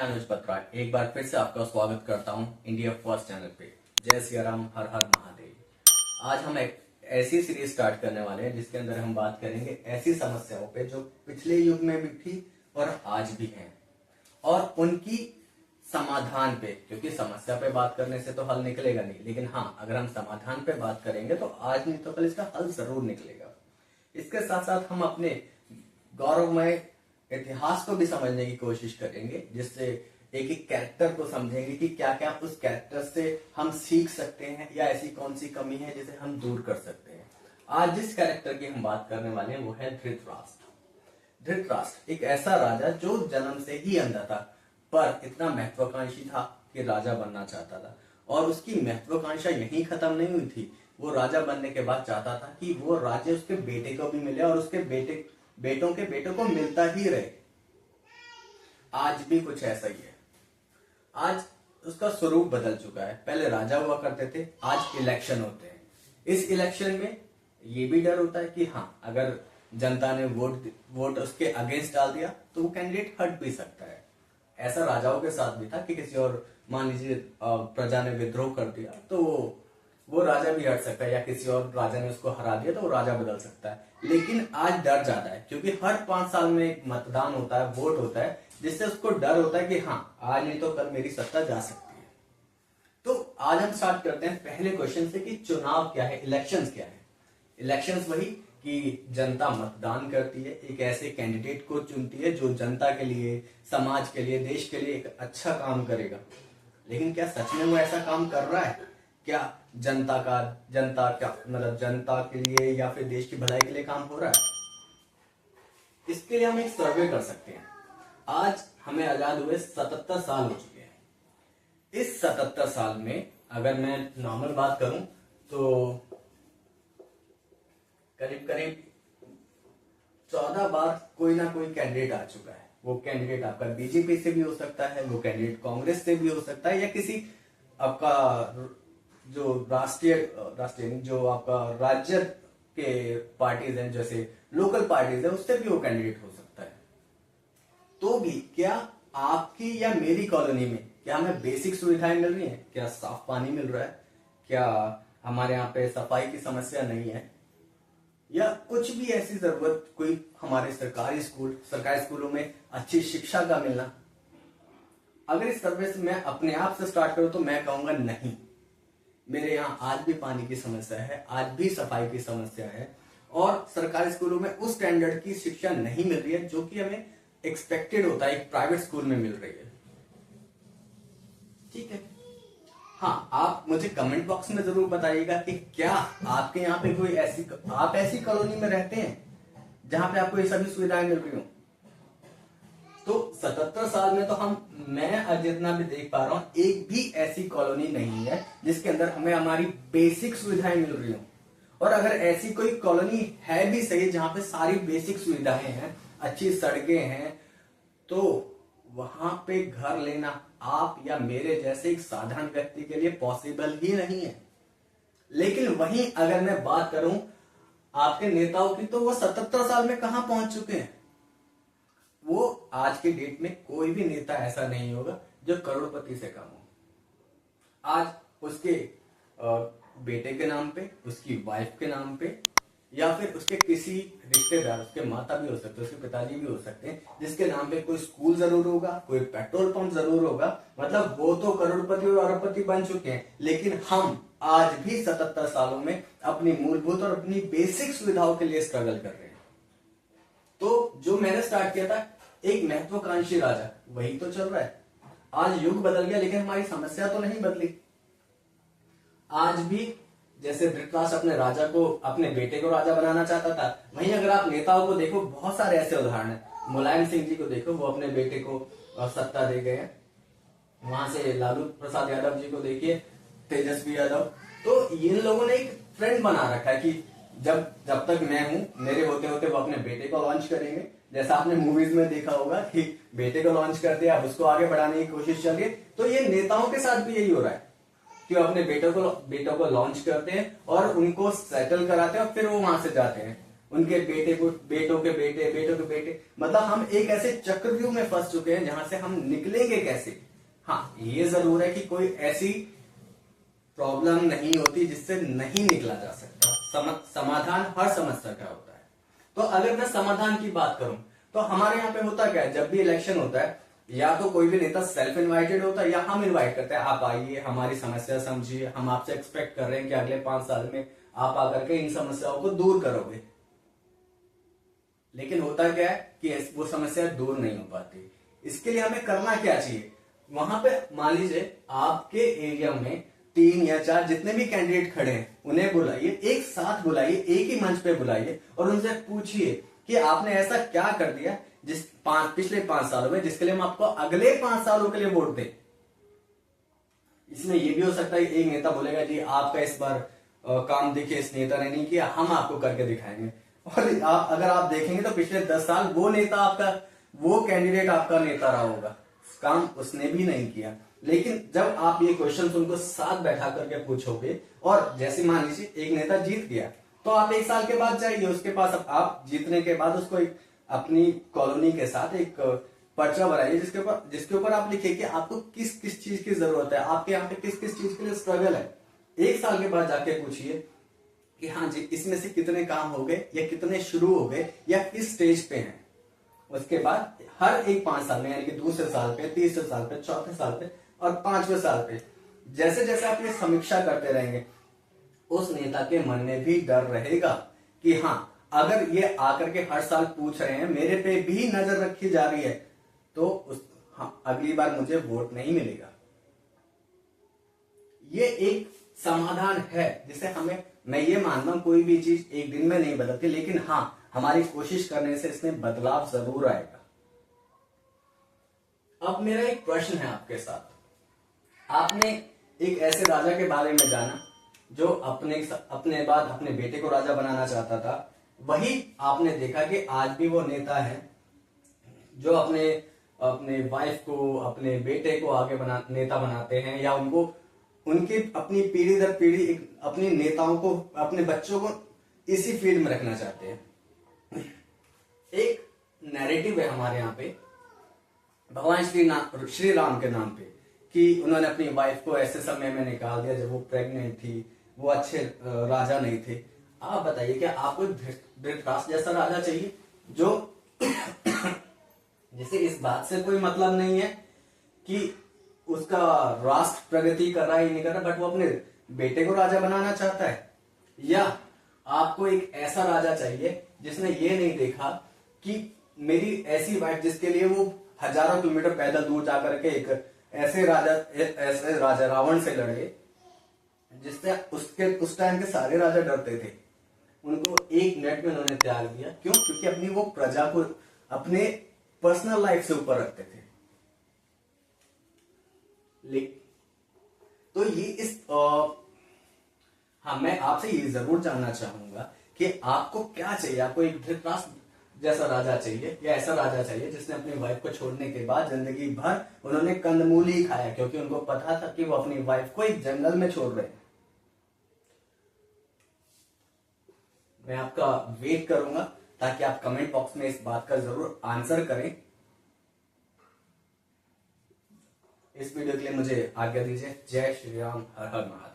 अनुज बत्रा एक बार फिर से आपका स्वागत करता हूं इंडिया फर्स्ट चैनल पे। जय सिया राम, हर हर महादेव। आज हम एक ऐसी सीरीज स्टार्ट करने वाले हैं जिसके अंदर हम बात करेंगे ऐसी समस्याओं पे जो पिछले युग में भी थी और आज भी हैं, और उनकी समाधान पे। क्योंकि समस्या पे बात करने से तो हल निकलेगा नहीं, लेकिन हाँ, अगर हम समाधान पे बात करेंगे तो आज नहीं तो कल इसका हल जरूर निकलेगा। इसके साथ साथ हम अपने गौरवमय इतिहास को भी समझने की कोशिश करेंगे, जिससे एक एक कैरेक्टर को समझेंगे कि क्या क्या उस कैरेक्टर से हम सीख सकते हैं या ऐसी कौन सी कमी है जिसे हम दूर कर सकते हैं। आज जिस कैरेक्टर की हम बात करने वाले हैं वो है धृतराष्ट्र। धृतराष्ट्र एक ऐसा राजा जो जन्म से ही अंधा था, पर इतना महत्वाकांक्षी था कि राजा बनना चाहता था। और उसकी महत्वाकांक्षा यहीं खत्म नहीं हुई थी, वो राजा बनने के बाद चाहता था कि वो राज्य उसके बेटे को भी मिले और उसके बेटों के बेटों को मिलता ही रहे। आज भी कुछ ऐसा ही है। आज उसका स्वरूप बदल चुका है। पहले राजा हुआ करते थे, आज इलेक्शन होते हैं। इस इलेक्शन में ये भी डर होता है कि हाँ, अगर जनता ने वोट उसके अगेंस्ट डाल दिया तो वो कैंडिडेट हट भी सकता है। ऐसा राजाओं के साथ भी था कि किसी और, मान लीजिए प्रजा ने विद्रोह कर दिया तो वो राजा भी हट सकता है, या किसी और राजा ने उसको हरा दिया तो वो राजा बदल सकता है। लेकिन आज डर ज्यादा है, क्योंकि हर 5 साल में एक मतदान होता है, वोट होता है, जिससे उसको डर होता है कि हाँ, आज नहीं तो कल मेरी सत्ता जा सकती है। तो आज हम स्टार्ट करते हैं पहले क्वेश्चन से कि चुनाव क्या है, इलेक्शंस क्या है। इलेक्शंस वही कि जनता मतदान करती है, एक ऐसे कैंडिडेट को चुनती है जो जनता के लिए, समाज के लिए, देश के लिए एक अच्छा काम करेगा। लेकिन क्या सच में वो ऐसा काम कर रहा है? क्या जनता के लिए या फिर देश की भलाई के लिए काम हो रहा है? इसके लिए हम एक सर्वे कर सकते हैं। आज हमें आजाद हुए 77 साल हो चुके हैं। इस 77 साल में अगर मैं नॉर्मल बात करूं तो करीब करीब 14 बार कोई ना कोई कैंडिडेट आ चुका है। वो कैंडिडेट आपका बीजेपी से भी हो सकता है, वो कैंडिडेट कांग्रेस से भी हो सकता है, या किसी आपका जो राष्ट्रीय जो आपका राज्य के पार्टीज हैं, जैसे लोकल पार्टीज है, उससे भी वो कैंडिडेट हो सकता है। तो भी क्या आपकी या मेरी कॉलोनी में क्या हमें बेसिक सुविधाएं मिल रही हैं? क्या साफ पानी मिल रहा है? क्या हमारे यहाँ पे सफाई की समस्या नहीं है? या कुछ भी ऐसी जरूरत, कोई हमारे सरकारी स्कूलों में अच्छी शिक्षा का मिलना? अगर इस सर्वे से मैं अपने आप से स्टार्ट करूं तो मैं कहूंगा नहीं। मेरे यहाँ आज भी पानी की समस्या है, आज भी सफाई की समस्या है, और सरकारी स्कूलों में उस स्टैंडर्ड की शिक्षा नहीं मिल रही है जो कि हमें एक्सपेक्टेड होता है एक प्राइवेट स्कूल में मिल रही है। ठीक है, हाँ, आप मुझे कमेंट बॉक्स में जरूर बताइएगा कि क्या आपके यहाँ पे कोई आप ऐसी कॉलोनी में रहते हैं जहां पे आपको ये सभी सुविधाएं मिल रही हो। तो 77 साल में तो मैं जितना भी देख पा रहा हूं, एक भी ऐसी कॉलोनी नहीं है जिसके अंदर हमें हमारी बेसिक सुविधाएं मिल रही हो। और अगर ऐसी कोई कॉलोनी है भी सही जहां पे सारी बेसिक सुविधाएं हैं, अच्छी सड़कें हैं, तो वहां पे घर लेना आप या मेरे जैसे एक साधारण व्यक्ति के लिए पॉसिबल ही नहीं है। लेकिन वहीं अगर मैं बात करूं आपके नेताओं की, तो वो 77 साल में कहां पहुंच चुके हैं। वो आज के डेट में कोई भी नेता ऐसा नहीं होगा जो करोड़पति से कम हो। आज उसके बेटे के नाम पे, उसकी वाइफ के नाम पे, या फिर उसके किसी रिश्तेदार, उसके माता भी हो सकते हैं, उसके पिताजी भी हो सकते हैं, जिसके नाम पे कोई स्कूल जरूर होगा, कोई पेट्रोल पंप जरूर होगा। मतलब वो तो करोड़पति और अरबपति बन चुके हैं, लेकिन हम आज भी 77 सालों में अपनी मूलभूत और अपनी बेसिक सुविधाओं के लिए स्ट्रगल कर रहे हैं। तो जो मैंने स्टार्ट किया था, एक महत्वाकांक्षी राजा, वही तो चल रहा है। आज युग बदल गया लेकिन हमारी समस्या तो नहीं बदली। आज भी जैसे धृतराष्ट्र अपने बेटे को राजा बनाना चाहता था, वहीं अगर आप नेताओं को देखो, बहुत सारे ऐसे उदाहरण हैं। मुलायम सिंह जी को देखो, वो अपने बेटे को सत्ता दे गए। वहां से लालू प्रसाद यादव जी को देखिए, तेजस्वी यादव। तो इन लोगों ने एक ट्रेंड बना रखा है कि जब तक मैं हूं, मेरे होते होते वो अपने बेटे को लॉन्च करेंगे। जैसा आपने मूवीज में देखा होगा कि बेटे को लॉन्च कर दिया, अब उसको आगे बढ़ाने की कोशिश चल रही है। तो ये नेताओं के साथ भी यही हो रहा है कि वो अपने बेटों को लॉन्च करते हैं और उनको सेटल कराते हैं, और फिर वो वहां से जाते हैं। उनके बेटे को, बेटों के बेटे, बेटों के बेटे, मतलब हम एक ऐसे चक्रव्यूह में फंस चुके हैं जहां से हम निकलेंगे कैसे। हाँ, ये जरूर है कि कोई ऐसी प्रॉब्लम नहीं होती जिससे नहीं निकला जा सकता। समाधान हर समस्या का होता है। तो अगर मैं समाधान की बात करूं तो हमारे यहाँ पे होता क्या है, जब भी इलेक्शन होता है या तो कोई भी नेता सेल्फ इनवाइटेड होता है या हम इनवाइट करते हैं, आप आइए, हमारी समस्या समझिए, हम आपसे एक्सपेक्ट कर रहे हैं कि अगले 5 साल में आप आकर के इन समस्याओं को दूर करोगे। लेकिन होता क्या है कि वो समस्या दूर नहीं हो पाती। इसके लिए हमें करना क्या चाहिए, वहां पे मान लीजिए आपके एरिया में 3 या 4 जितने भी कैंडिडेट खड़े हैं उन्हें बुलाइए, एक साथ बुलाइए, एक ही मंच पे बुलाइए और उनसे पूछिए कि आपने ऐसा क्या कर दिया पिछले 5 सालों में जिसके लिए हम आपको अगले 5 सालों के लिए वोट दें। इसमें यह भी हो सकता है एक नेता बोलेगा जी आपका इस बार काम देखिए इस नेता ने नहीं किया, हम आपको करके दिखाएंगे। और अगर आप देखेंगे तो पिछले 10 साल वो नेता आपका, वो कैंडिडेट आपका नेता रहा होगा, काम उसने भी नहीं किया। लेकिन जब आप ये क्वेश्चन उनको साथ बैठा करके पूछोगे और जैसे मान लीजिए एक नेता जीत गया तो आप 1 साल के बाद जाइए उसके पास, आप जीतने के बाद उसको एक अपनी कॉलोनी के साथ एक पर्चा बनाइए जिसके ऊपर आप लिखिए कि आपको किस किस चीज की जरूरत है, आपके यहाँ पे किस किस चीज के लिए स्ट्रगल है। 1 साल के बाद जाके पूछिए कि हाँ जी इसमें से कितने काम हो गए या कितने शुरू हो गए या किस स्टेज पे हैं। उसके बाद हर एक 5 साल में, यानी कि दूसरे साल पे, तीसरे साल पे, चौथे साल पे और 5वें साल पे जैसे जैसे आप ये समीक्षा करते रहेंगे उस नेता के मन में भी डर रहेगा कि हाँ अगर ये आकर के हर साल पूछ रहे हैं, मेरे पे भी नजर रखी जा रही है, तो अगली बार मुझे वोट नहीं मिलेगा। ये एक समाधान है जिसे हमें, मैं ये मानता हूं कोई भी चीज एक दिन में नहीं बदलती, लेकिन हाँ हमारी कोशिश करने से इसमें बदलाव जरूर आएगा। अब मेरा एक प्रश्न है आपके साथ, आपने एक ऐसे राजा के बारे में जाना जो अपने बाद अपने बेटे को राजा बनाना चाहता था, वही आपने देखा कि आज भी वो नेता है जो अपने वाइफ को, अपने बेटे को आगे नेता बनाते हैं या उनकी अपनी पीढ़ी दर पीढ़ी अपने नेताओं को, अपने बच्चों को इसी फील्ड में रखना चाहते हैं। एक नैरेटिव है हमारे यहाँ पे भगवान श्री राम के नाम पे कि उन्होंने अपनी वाइफ को ऐसे समय में निकाल दिया जब वो प्रेग्नेंट थी, वो अच्छे राजा नहीं थे। आप बताइए क्या आपको धृतराष्ट्र जैसा राजा चाहिए जो जिसे इस बात से कोई मतलब नहीं है कि उसका राष्ट्र प्रगति कर रहा है नहीं कर रहा, बट वो अपने बेटे को राजा बनाना चाहता है? या आपको एक ऐसा राजा चाहिए जिसने ये नहीं देखा कि मेरी ऐसी वाइफ जिसके लिए वो हजारों किलोमीटर पैदल दूर जाकर के एक ऐसे राजा रावण से लड़े जिससे उस टाइम के सारे राजा डरते थे, उनको 1 मिनट में उन्होंने त्याग दिया। क्यों? क्योंकि अपनी वो प्रजा को अपने पर्सनल लाइफ से ऊपर रखते थे। तो ये हाँ, मैं आपसे ये जरूर जानना चाहूंगा कि आपको क्या चाहिए। आपको एक धृतराष्ट्र जैसा राजा चाहिए या ऐसा राजा चाहिए जिसने अपनी वाइफ को छोड़ने के बाद जिंदगी भर उन्होंने कंदमूल ही खाया, क्योंकि उनको पता था कि वो अपनी वाइफ को एक जंगल में छोड़ रहे हैं। मैं आपका वेट करूंगा ताकि आप कमेंट बॉक्स में इस बात का जरूर आंसर करें। इस वीडियो के लिए मुझे आज्ञा दीजिए। जय श्री राम, हर हर महादेव।